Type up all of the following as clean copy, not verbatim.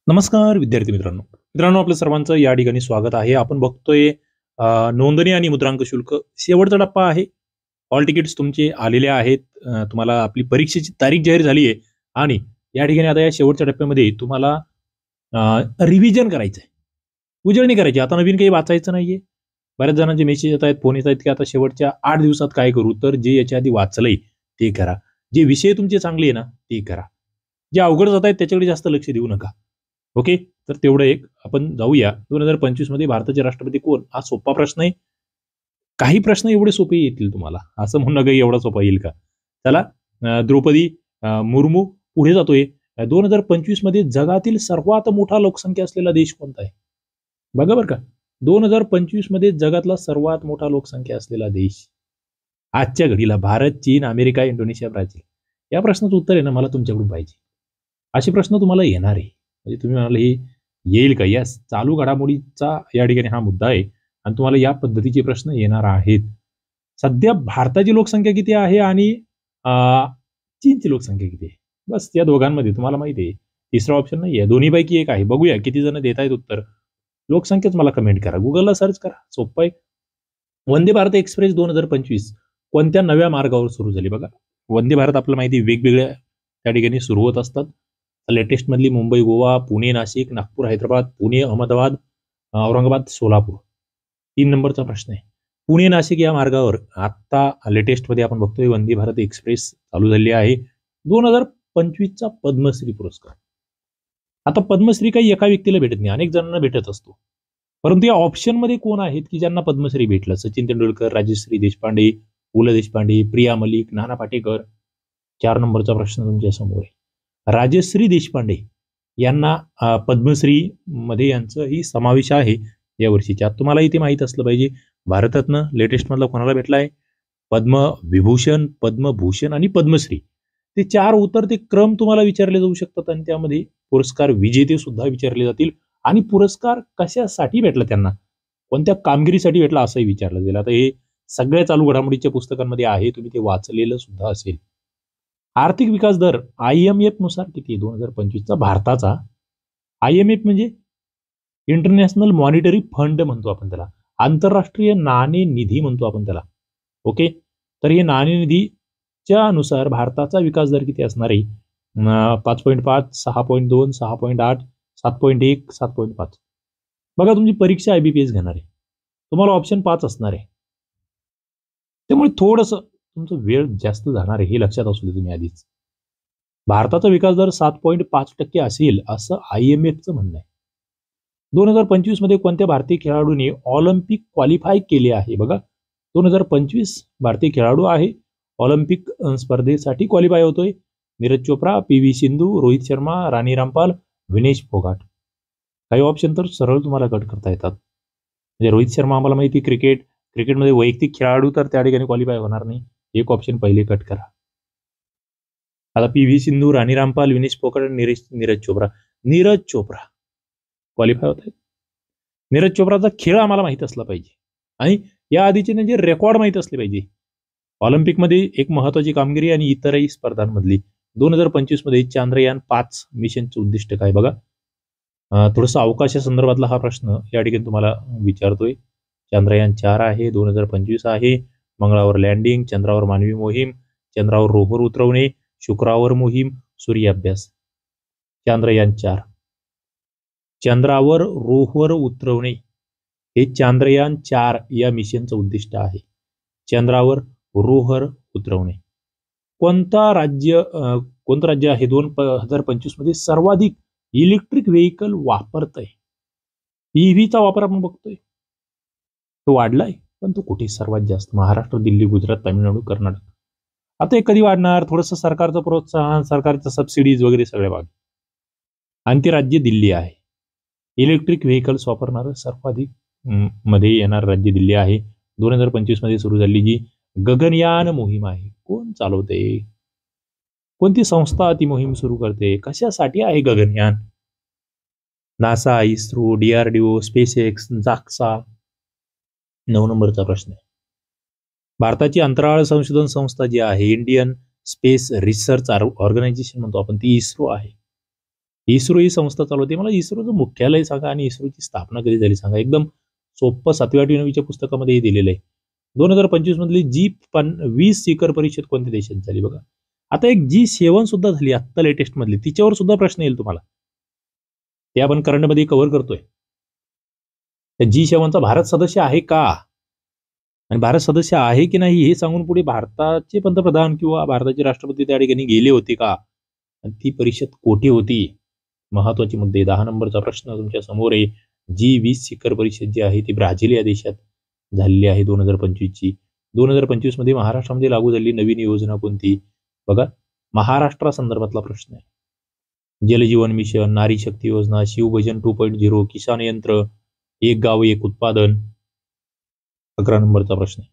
नमस्कार विद्यार्थी मित्रांनो. आपलं सर्वांचं या ठिकाणी स्वागत आहे. आपण बघतोय नोंदणी आणि मुद्रांक शुल्क शेवटचा टप्पा आहे. हॉल तिकीट्स तुमचे आलेले आहेत. तुम्हाला आपली परीक्षेची तारीख जाहीर झाली आहे आणि या ठिकाणी आता या शेवटच्या टप्प्यामध्ये तुम्हाला रिव्हिजन करायचं आहे. उजळणी करायची. आता नवीन काही वाचायचं नाहीये. बऱ्याच जणांचे मेसेज येत आहेत, फोन येत आहेत, की आता शेवटच्या 8 दिवसात काय करू? तर जे याच्या आधी वाचलंय ते करा. जे विषय तुमचे चांगले आहे ना, ते करा. जे अवघड जात आहेत त्याच्याकडे जास्त लक्ष देऊ नका. ओके. तर तेवढं एक आपण जाऊया. 2025 मध्ये भारताचे राष्ट्रपती कोण? हा सोपा प्रश्न आहे. काही प्रश्न एवढे सोपे येतील तुम्हाला. असं म्हणू नका एवढा सोपा येईल का? चला, द्रौपदी मुर्मू पुढे जातोय. 2025 मध्ये जगातील सर्वात मोठा लोकसंख्या असलेला देश कोणता आहे? बघा बरं का. 2025 मध्ये जगातला सर्वात मोठा लोकसंख्या असलेला देश. आजच्या घडीला भारत, चीन, अमेरिका, इंडोनेशिया, ब्राझील. या प्रश्नाचं उत्तर आहे ना मला तुमच्याकडून पाहिजे. असे प्रश्न तुम्हाला येणार आहे. म्हणजे तुम्ही म्हणाल हे येईल का? या चालू घडामोडीचा या ठिकाणी हा मुद्दा आहे आणि तुम्हाला या पद्धतीचे प्रश्न येणार आहेत. सध्या भारताची लोकसंख्या किती आहे आणि चीनची लोकसंख्या किती आहे? बस या दोघांमध्ये तुम्हाला माहिती आहे. तिसरा ऑप्शन नाहीये. दोन्हीपैकी एक आहे. बघूया किती जण देत आहेत उत्तर. लोकसंख्याच मला कमेंट करा. Googleला सर्च करा. सोपं आहे. वंदे भारत एक्सप्रेस 2025 कोणत्या नव्या मार्गावर सुरू झाली? बघा, वंदे भारत आपल्याला माहिती आहे वेगवेगळ्या त्या ठिकाणी सुरू होत असतात. लेटेस्ट मधली मुंबई, गोवा, पुणे, नाशिक, नागपूर, हैदराबाद, पुणे, अहमदाबाद, औरंगाबाद, सोलापूर. 3 नंबरचा प्रश्न आहे. पुणे नाशिक या मार्गावर आता लेटेस्ट मध्ये आपण बघतोय वंदे भारत एक्सप्रेस चालू झाली आहे. 2025 चा पद्मश्री पुरस्कार. आता पद्मश्री काही एका व्यक्तीला भेटत नाही, अनेक जणांना भेटत असतो. परंतु या ऑप्शन मध्ये कोण आहेत की ज्यांना पद्मश्री भेटलं? सचिन तेंडुलकर, राजश्री देशपांडे, पु ल देशपांडे, प्रिया मलिक, नाना पाटेकर. 4 नंबरचा प्रश्न तुमच्या समोर आहे. राजश्री देशपांडे यांना पद्मश्री मध्ये यांचाही समावेश आहे या वर्षीच्या. तुम्हाला इथे माहित असलं पाहिजे. भारतरत्न लेटेस्ट मधला कोणाला भेटलाय? पद्मविभूषण, पद्मभूषण आणि पद्मश्री. ते 4 उतरते क्रम तुम्हाला विचारले जाऊ शकतात आणि त्यामध्ये पुरस्कार विजेते सुद्धा विचारले जातील आणि पुरस्कार कशासाठी भेटला त्यांना? कोणत्या कामगिरीसाठी भेटला असंही विचारलं जाईल. आता हे सगळ्या चालू घडामोडीच्या पुस्तकांमध्ये आहे. तुम्ही ते वाचलेलं सुद्धा असेल. आर्थिक विकास दर IMF नुसार किती आहे 2025 चा भारताचा? IMF म्हणजे इंटरनॅशनल मॉनिटरी फंड म्हणतो आपण त्याला. आंतरराष्ट्रीय नाणेनिधी म्हणतो आपण त्याला. ओके. तर हे नाणेनिधीच्या नुसार भारताचा विकास दर किती असणार आहे? 5.5, 6.2, 6.8, 7.1, 7.5. बघा, तुमची परीक्षा IBPS घेणार आहे. तुम्हाला ऑप्शन 5 असणार आहे. त्यामुळे थोडंसं तुमचा वेळ जास्त जाणार आहे हे लक्षात असू दे तुम्ही आधीच. भारताचा विकास दर 7.5% असेल असं IMFचं म्हणणं आहे. 2025 मध्ये कोणत्या भारतीय खेळाडूंनी ऑलिम्पिक क्वालिफाय केले आहे? बघा, 2025 भारतीय खेळाडू आहे. ऑलिम्पिक स्पर्धेसाठी क्वालिफाय होतोय. नीरज चोप्रा, PV सिंधू, रोहित शर्मा, राणी रामपाल, विनेश फोगाट. काही ऑप्शन तर सरळ तुम्हाला कट करता येतात. म्हणजे रोहित शर्मा आम्हाला माहिती क्रिकेटमध्ये वैयक्तिक खेळाडू तर त्या ठिकाणी क्वालिफाय होणार नाही. एक ऑप्शन पहिले कट करा. आता PV सिंधू, राणी रामपाल, विनेश फोगाट, नीरज चोप्रा. नीरज चोप्रा क्वालिफाय होत आहेत. नीरज चोप्राचा खेळ आम्हाला माहित असला पाहिजे आणि या आधीचे त्यांचे रेकॉर्ड माहित असले पाहिजे. ऑलिम्पिकमध्ये एक महत्वाची कामगिरी आणि इतरही स्पर्धांमधली. 2025 मध्ये चांद्रयान 5 मिशनचे उद्दिष्ट काय? बघा, थोडंसं अवकाशासंदर्भातला हा प्रश्न या ठिकाणी तुम्हाला विचारतोय. चांद्रयान 4 आहे, 2025 आहे. मंगळावर लँडिंग, चंद्रावर मानवी मोहीम, चंद्रावर रोव्हर उतरवणे, शुक्रावर मोहीम, सूर्याभ्यास. चांद्रयान 4. चंद्रावर रोव्हर उतरवणे हे चांद्रयान 4 या मिशनचं उद्दिष्ट आहे. चंद्रावर रोव्हर उतरवणे. कोणतं राज्य आहे 2025 मध्ये सर्वाधिक इलेक्ट्रिक व्हेकल वापरतंय? EVचा वापर आपण बघतोय, तो वाढलाय, पण तो कुठे सर्वात जास्त? महाराष्ट्र, दिल्ली, गुजरात, तामिळनाडू, कर्नाटक. आता हे कधी वाढणार? थोडंसं सरकारचं प्रोत्साहन, सरकारच्या सबसिडीज वगैरे सगळे भाग. आणि ते राज्य दिल्ली आहे. इलेक्ट्रिक व्हेकल्स वापरणारं सर्वाधिक मध्ये येणार राज्य दिल्ली आहे. 2025 मध्ये सुरू झालेली जी गगनयान मोहीम आहे, कोण चालवते? कोणती संस्था ती मोहीम सुरू करते? कशासाठी आहे Gaganyaan? NASA, ISRO, DRDO, SpaceX, JAXA. 9 नंबरचा प्रश्न आहे. भारताची अंतराळ संशोधन संस्था जी आहे, इंडियन स्पेस रिसर्च ऑर्गनायझेशन म्हणतो आपण, ती इस्रो आहे. इस्रो ही संस्था चालवते. मला इस्रोचं मुख्यालय सांगा आणि इस्रोची स्थापना कधी झाली सांगा. एकदम सोप्पं 7वी-8वी-9वीच्या पुस्तकामध्ये हे दिलेलं आहे. 2025 मधली G20 शिखर परिषद कोणत्या देशात झाली बघा. आता एक G7 सुद्धा झाली आत्ता लेटेस्ट मधली, तिच्यावर सुद्धा प्रश्न येईल तुम्हाला. ते आपण करंटमध्ये कव्हर करतोय. त्या G7चा भारत सदस्य आहे का? आणि भारत सदस्य आहे की नाही हे सांगून पुढे भारताचे पंतप्रधान किंवा भारताचे राष्ट्रपती त्या ठिकाणी गेले होते का? आणि ती परिषद कोठे होती? महत्वाचे मुद्दे. 10 नंबरचा प्रश्न तुमच्या समोर आहे. G20 शिखर परिषद जी आहे ती ब्राझील या देशात झालेली आहे 2025 ची. 2025 मध्ये महाराष्ट्रामध्ये लागू झालेली नवीन योजना कोणती? बघा, महाराष्ट्रासंदर्भातला प्रश्न आहे. जलजीवन मिशन, नारी शक्ती योजना, शिवभोजन 2.0, किसान यंत्र, एक गाव एक उत्पादन. 11 नंबरचा प्रश्न आहे.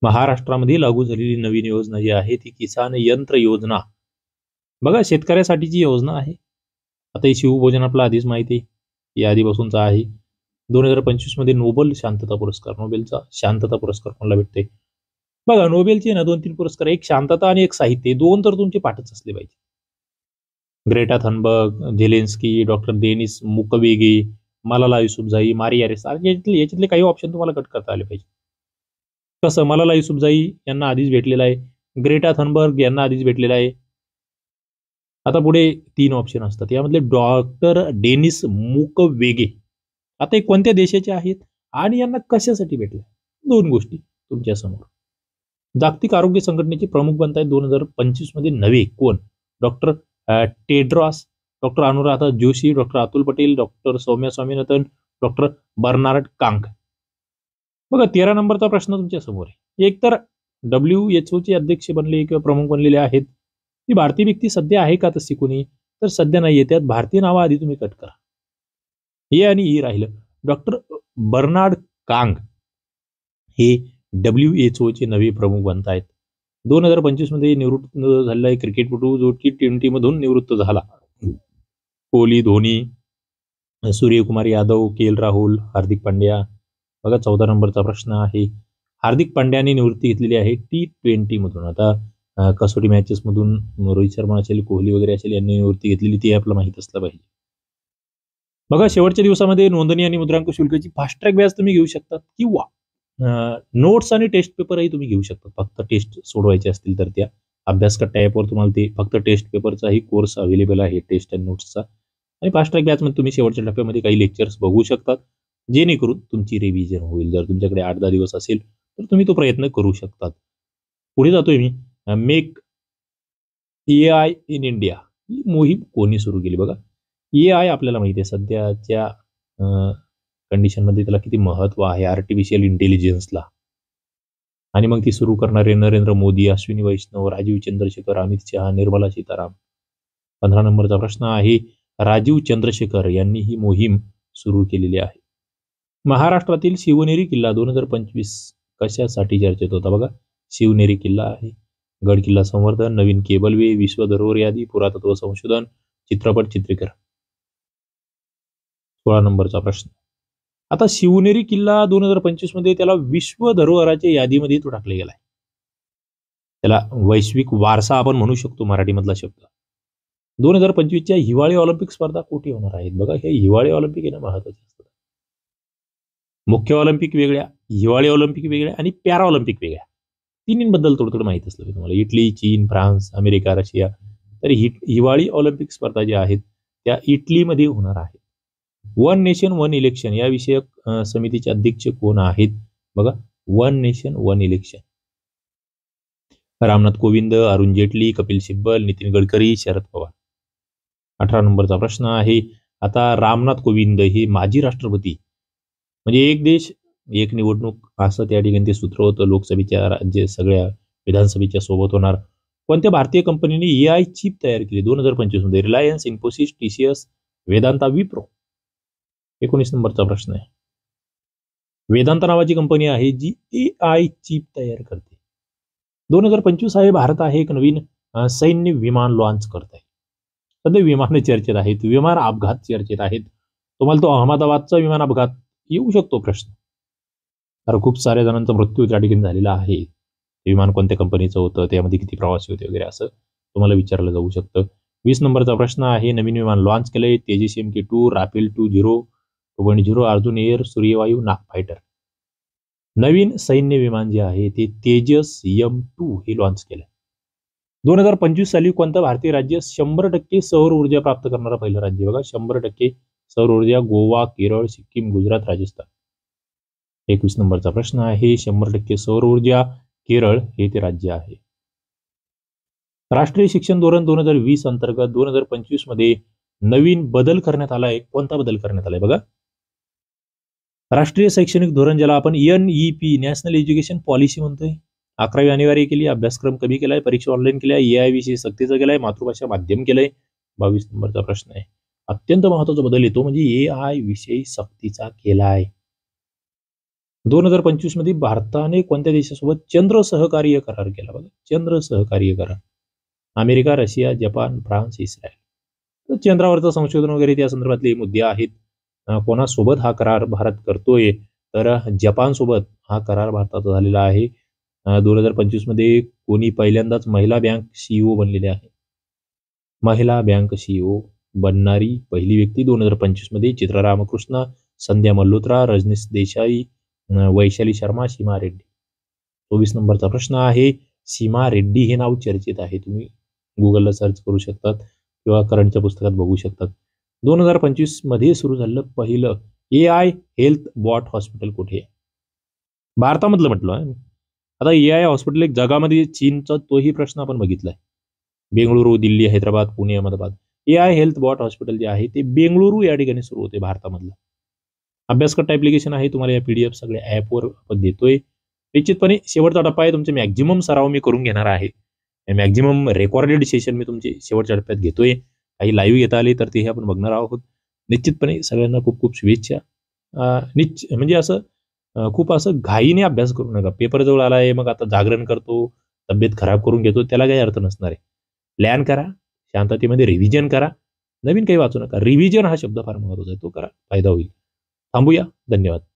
महाराष्ट्रामध्ये लागू झालेली नवीन योजना जी आहे ती किसान यंत्र योजना. बघा, शेतकऱ्यासाठीची योजना आहे. आता हे शिवभोजन आपला आधीच माहिती आहे, या आधीपासूनचा आहे. 2025 मध्ये नोबेल शांतता पुरस्कार, नोबेलचा शांतता पुरस्कार कोणाला भेटते? बघा, नोबेलचे ना 2-3 पुरस्कार, एक शांतता आणि एक साहित्य, 2 तर तुमचे पाठच असले पाहिजे. Greta Thunberg, Zelensky, doctor Denis Mukwege, Malala Yousafzai, Maria Ressa, याच्यातले काही ऑप्शन तुम्हाला कट करता आले पाहिजे. कसं? मलाला युसुफजाई यांना आधीच भेटलेला आहे, ग्रेटा थनबर्ग यांना आधीच भेटलेला आहे. आता पुढे 3 ऑप्शन असतात, यामधले डॉक्टर डेनिस मुक्वेगे आता हे कोणत्या देशाचे आहेत आणि यांना कशासाठी भेटले? 2 गोष्टी तुमच्या समोर. जागतिक आरोग्य संघटनेचे प्रमुख बनतायत 2025 मध्ये नवे कोण? Doctor Tedros, doctor Anuradha Joshi, doctor Atul Patel, doctor Soumya Swaminathan, doctor Bernard Kang. बघा, 13 नंबरचा प्रश्न तुमच्या समोर आहे. एक तर WHO चे अध्यक्ष बनले किंवा प्रमुख बनलेले आहेत, ती भारतीय व्यक्ती सध्या आहे का तशी कोणी? तर सध्या नाहीये. त्यात भारतीय नावं आधी तुम्ही कट करा. हे आणि ई राहिलं. डॉक्टर बर्नार्ड कांग हे WHO चे नवे प्रमुख बनत आहेत. 2025 मध्ये निवृत्त झालेला आहे क्रिकेटपटू जो T20 मधून निवृत्त झाला. कोहली, धोनी, सूर्यकुमार यादव, KL राहुल, हार्दिक पांड्या. बघा, 14 नंबरचा प्रश्न आहे. हार्दिक पांड्याने निवृत्ती घेतलेली आहे T20 मधून. आता कसोटी मॅचेस मधून रोहित शर्मा असेल, कोहली वगैरे असेल यांनी निवृत्ती घेतलेली, ती आपलं माहित असलं पाहिजे. बघा, शेवटच्या दिवसामध्ये नोंदणी आणि मुद्रांक शुल्काची फास्ट ट्रॅक व्याज तुम्ही घेऊ शकता किंवा नोट्स आणि टेस्ट पेपरही तुम्ही घेऊ शकता. फक्त टेस्ट सोडवायचे असतील तर त्या अभ्यासकट्टा ॲपवर तुम्हाला ते फक्त टेस्ट पेपरचाही कोर्स अवेलेबल आहे, टेस्ट अँड नोट्सचा. आणि फास्ट ट्रॅक बॅचमध्ये तुम्ही शेवटच्या टप्प्यामध्ये काही लेक्चर्स बघू शकतात, जेणेकरून तुमची रिव्हिजन होईल. जर तुमच्याकडे 8-10 दिवस असेल तर तुम्ही तो प्रयत्न करू शकतात. पुढे जातोय मी. मेक AI इन इंडिया ही मोहीम कोणी सुरू केली? बघा, AI आपल्याला माहिती आहे सध्याच्या कंडिशनमध्ये त्याला किती महत्व आहे, आर्टिफिशियल इंटेलिजन्सला. आणि मग ती सुरू करणारे नरेंद्र मोदी, अश्विनी वैष्णव, राजीव चंद्रशेखर, अमित शहा, निर्मला सीतारामन. 15 नंबरचा प्रश्न आहे. राजीव चंद्रशेखर यांनी ही मोहीम सुरू केलेली आहे. महाराष्ट्रातील शिवनेरी किल्ला 2025 कशासाठी चर्चेत होता? बघा, शिवनेरी किल्ला आहे. गड किल्ला संवर्धन, नवीन केबलवे, विश्व धरोहर यादी, पुरातत्व संशोधन, चित्रपट चित्रीकरण. 16 नंबरचा प्रश्न. आता शिवनेरी किल्ला 2025 मध्ये त्याला विश्व धरोहराच्या यादीमध्ये तो टाकला गेलाय. त्याला वैश्विक वारसा आपण म्हणू शकतो, मराठीमधला शब्द. 2025च्या हिवाळी ऑलिम्पिक स्पर्धा कुठे होणार आहेत? बघा, हे हिवाळी ऑलिम्पिक आहे ना, महत्वाचे असतात. मुख्य ऑलिम्पिक वेगळ्या, हिवाळी ऑलिम्पिक वेगळ्या आणि पॅरा ऑलिम्पिक वेगळ्या. तिन्हींबद्दल थोडं माहिती असलं तुम्हाला. इटली, चीन, फ्रान्स, अमेरिका, रशिया. तर हिवाळी ऑलिम्पिक स्पर्धा ज्या आहेत त्या इटलीमध्ये होणार आहेत. वन नेशन वन इलेक्शन या विषयक समितीचे अध्यक्ष कोण आहेत? बघा, one nation one election. Ramnath Kovind, Arun Jaitley, Kapil Sibal, Nitin Gadkari, Sharad Pawar. 18 नंबरचा प्रश्न आहे. आता रामनाथ कोविंद हे माजी राष्ट्रपती, म्हणजे एक देश एक निवडणूक असं त्या ठिकाणी ते सूत्र होतं. लोकसभेच्या, राज्य, सगळ्या विधानसभेच्या सोबत होणार. कोणत्या भारतीय कंपनीने AI चिप तयार केली 2025 मध्ये? Reliance, Infosys, TCS, Vedanta, Wipro. 19 नंबरचा प्रश्न आहे. वेदांता नावाची कंपनी आहे जी AI चिप तयार करते. 2025 आहे, भारत आहे एक नवीन सैन्य विमान लॉन्च करत आहे. सध्या विमाने चर्चेत आहेत, विमान अपघात चर्चेत आहेत. तुम्हाला तो अहमदाबादचा विमान अपघात येऊ शकतो प्रश्न, कारण खूप साऱ्या जणांचा मृत्यू त्या ठिकाणी झालेला आहे. विमान कोणत्या कंपनीचं होतं, त्यामध्ये किती प्रवासी होते वगैरे असं तुम्हाला विचारलं जाऊ शकतं. 20 नंबरचा प्रश्न आहे, नवीन विमान लॉन्च केलंय, Tejas MK2, Rafale 2.0, Arjun air, Suryavayu, Nag fighter. नवीन सैन्य विमान जे आहे ते तेजस M2 हे लॉन्च केलंय. 2025 साली कोणतं भारतीय राज्य 100% सौर ऊर्जा प्राप्त करणारा पहिलं राज्य? बघा, 100% सौर ऊर्जा. गोवा, केरळ, सिक्कीम, गुजरात, राजस्थान. 21 नंबरचा प्रश्न आहे, 100% सौर ऊर्जा, केरळ हे ते राज्य आहे. राष्ट्रीय शिक्षण धोरण 2020 अंतर्गत 2025 मध्ये नवीन बदल करण्यात आलाय. कोणता बदल करण्यात आलाय? बघा, राष्ट्रीय शैक्षणिक धोरण ज्याला आपण NEP नॅशनल एज्युकेशन पॉलिसी म्हणतोय, 11वी अनिवार्य केली, अभ्यासक्रम कमी केलाय, परीक्षा ऑनलाईन केल्या, AI विषयी सक्तीचं केलाय, मातृभाषा माध्यम केलंय. 22 नंबरचा प्रश्न आहे, अत्यंत महत्वाचा बदल येतो म्हणजे AI विषयी सक्तीचा केलाय. 2025 मध्ये भारताने कोणत्या देशासोबत चंद्र सहकार्य करार केला? बघा, चंद्र सहकार्य करार. America, Russia, Japan, France, Israel. तर चंद्रावरचं संशोधन वगैरे त्या संदर्भातले मुद्दे आहेत. कोणासोबत हा करार भारत करतोय? तर जपान सोबत हा करार भारताचा झालेला आहे. 2025 मध्ये कोणी पहिल्यांदाच महिला बँक CEO बनलेले आहे? महिला बँक CEO बनणारी पहिली व्यक्ती 2025 मध्ये चित्रा रामकृष्ण, संध्या मल्होत्रा, रजनीश देसाई, वैशाली शर्मा, सीमा रेड्डी. 24 नंबरचा प्रश्न आहे, सीमा रेड्डी हे नाव चर्चेत आहे. तुम्ही गुगलला सर्च करू शकतात किंवा करंटच्या पुस्तकात बघू शकतात. 2025 मध्ये सुरू झालेलं पहिलं AI हेल्थ बॉट हॉस्पिटल कुठे आहे? भारतामधलं म्हटलं आहे. आता AI हॉस्पिटल एक जगामध्ये चीनचा तोही प्रश्न आपण बघितलाय. Bengaluru, Delhi, Hyderabad, Pune, Ahmedabad. AI health bot hospital जे आहे ते बेंगळुरू या ठिकाणी सुरू होते भारतामधलं. अभ्यासकट्टा ॲप्लिकेशन आहे, तुम्हाला या PDF सगळ्या ॲपवर आपण देतोय. निश्चितपणे शेवटचा टप्पा आहे, तुमचे मॅक्झिमम सराव मी करून घेणार आहे. मॅक्झिमम रेकॉर्डेड सेशन मी तुमचे शेवटच्या टप्प्यात घेतोय. काही लाईव्ह घेता आले तर तेही आपण बघणार आहोत. निश्चितपणे सगळ्यांना खूप खूप शुभेच्छा. म्हणजे असं खूप असं घाईने अभ्यास करू नका. पेपर जवळ आला आहे, मग आता जागरण करतो, तब्येत खराब करून घेतो, त्याला काही अर्थ नसणार आहे. प्लॅन करा, शांततेमध्ये रिव्हिजन करा, नवीन काही वाचू नका. रिव्हिजन हा शब्द फार महत्त्वाचा आहे, तो करा, फायदा होईल. थांबूया. धन्यवाद.